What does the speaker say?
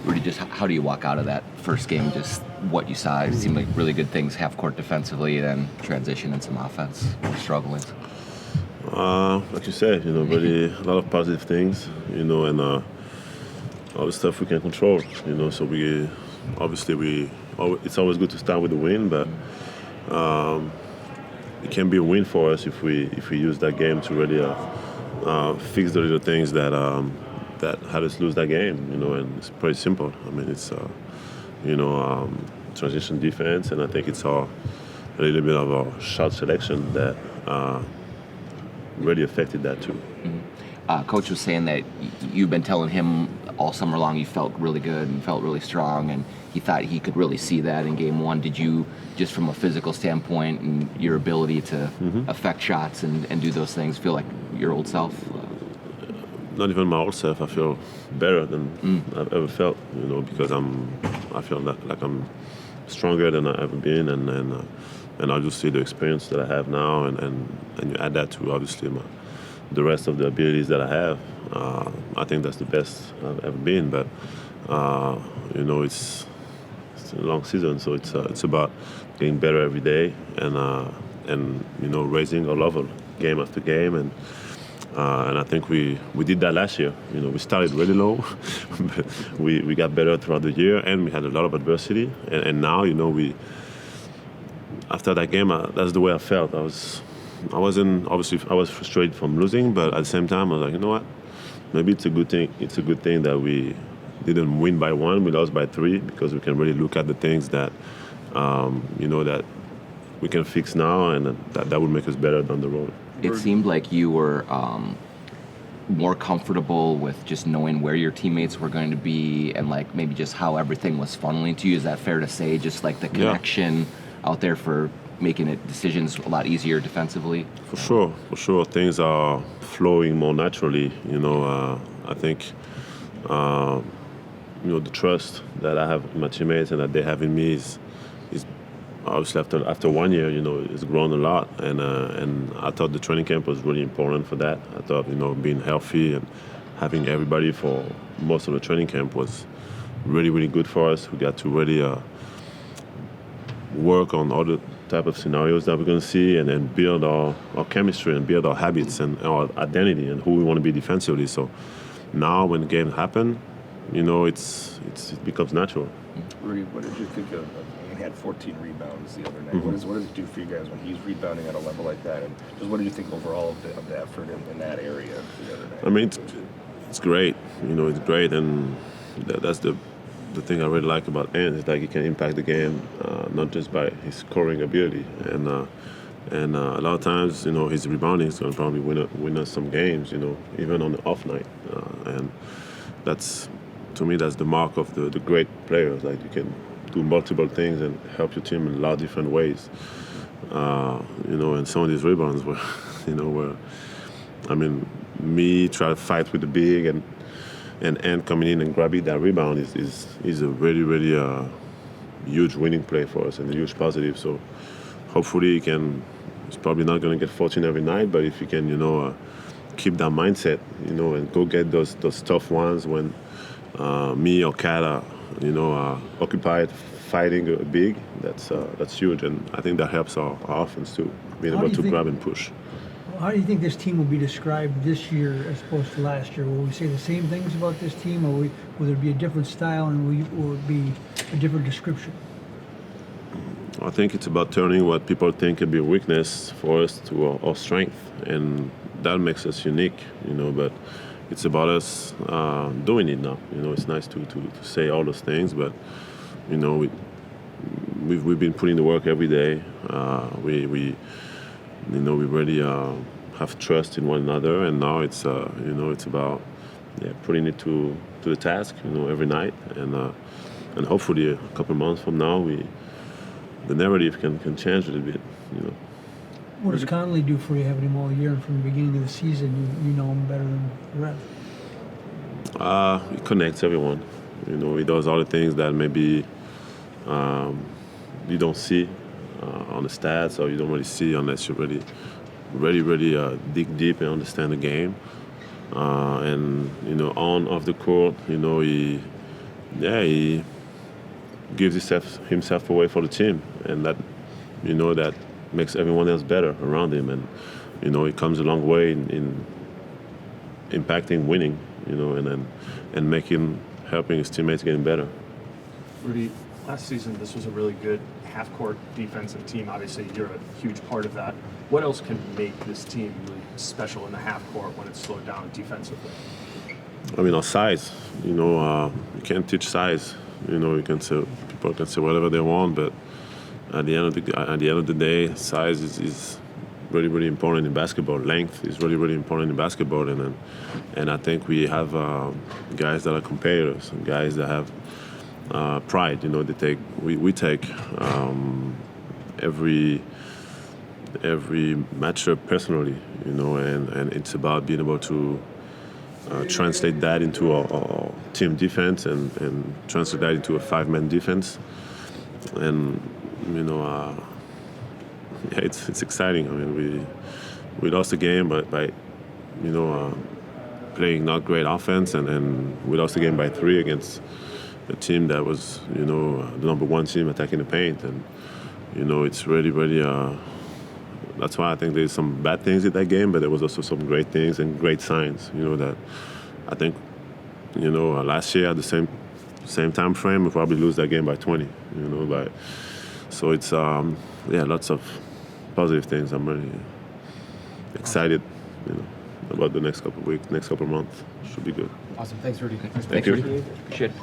Rudy, just how do you walk out of that first game? Just what you saw, it seemed like really good things, half court defensively, then transition and some offense. Struggling. Like you said, really a lot of positive things, and all the stuff we can control, So it's always good to start with a win, but it can be a win for us if we use that game to really fix the little things that had us lose that game, And it's pretty simple. I mean, it's transition defense, and I think it's a little bit of a shot selection that really affected that too. Mm-hmm. Coach was saying that you've been telling him all summer long you felt really good and felt really strong, and he thought he could really see that in game one. Did you, just from a physical standpoint and your ability to affect shots and do those things, feel like your old self? Not even my old self. I feel better than I've ever felt, because I feel like I'm stronger than I've ever been, and obviously the experience that I have now, and you add that to obviously the rest of the abilities that I have. I think that's the best I've ever been. But it's a long season, so it's about getting better every day and raising our level game after game, and I think we did that last year. We started really low, but we got better throughout the year, and we had a lot of adversity, and now after that game, that's the way I felt. I was frustrated from losing, but at the same time, I was like, you know what? Maybe it's a good thing. It's a good thing that we didn't win by 1, we lost by 3, because we can really look at the things that, that we can fix now, and that would make us better down the road. It seemed like you were more comfortable with just knowing where your teammates were going to be, and like maybe just how everything was funneling to you. Is that fair to say? Just like the connection out there for making decisions a lot easier defensively? For sure. Things are flowing more naturally. I think, the trust that I have in my teammates and that they have in me is obviously after 1 year, it's grown a lot. And I thought the training camp was really important for that. I thought, being healthy and having everybody for most of the training camp was really, really good for us. We got to really work on all the type of scenarios that we're going to see, and then build our chemistry and build our habits and our identity and who we want to be defensively. So now when the game happen, it becomes natural. Rudy, what did you think of? He had 14 rebounds the other night. What does it do for you guys when he's rebounding at a level like that? And just what did you think overall of the effort in that area the other night? I mean, it's great. It's great, and that's the thing I really like about Ant is like he can impact the game, not just by his scoring ability, and a lot of times, his rebounding is going to probably win us some games, even on the off night, and that's, to me, that's the mark of the great players. Like, you can do multiple things and help your team in a lot of different ways, and some of these rebounds were, me try to fight with the big and coming in and grabbing that rebound is a really, really huge winning play for us and a huge positive. So hopefully he's probably not going to get 14 every night, but if he can, keep that mindset, and go get those tough ones when me or Kat are occupied fighting a big, that's huge. And I think that helps our offense too, being able to grab and push. How do you think this team will be described this year as opposed to last year? Will we say the same things about this team, or will there be a different style, and will it be a different description? I think it's about turning what people think could be a weakness for us to our strength, and that makes us unique, but it's about us doing it now. It's nice to say all those things, but, we've been putting the work every day. We really have trust in one another, and now it's about putting it to the task, every night, and hopefully a couple months from now, the narrative can change a little bit. What does Conley do for you, having him all year, and from the beginning of the season, you know him better than the rest? He connects everyone. He does all the things that maybe you don't see on the stats, or you don't really see unless you really dig deep and understand the game. And on off the court, he yeah, he gives himself away for the team, and that that makes everyone else better around him, and it comes a long way in impacting winning, and making helping his teammates getting better. Rudy, last season this was a really good half-court defensive team. Obviously, you're a huge part of that. What else can make this team really special in the half-court when it's slowed down defensively? I mean, our size. You can't teach size. You can say people can say whatever they want, but at the end of the day, size is really, really important in basketball. Length is really, really important in basketball, and I think we have guys that are competitors, and guys that have pride. We take every matchup personally. And it's about being able to translate that into our team defense and translate that into a 5-man defense. And yeah, it's exciting. I mean, we lost the game, but by playing not great offense, and we lost the game by 3 against a team that was the number 1 team attacking the paint, and it's really, really. That's why I think there's some bad things in that game, but there was also some great things and great signs. That I think last year at the same time frame we probably lose that game by 20. So it's lots of positive things. I'm really excited, about the next couple of weeks, next couple of months. Should be good. Awesome. Thanks, Rudy. Thank you. Appreciate it.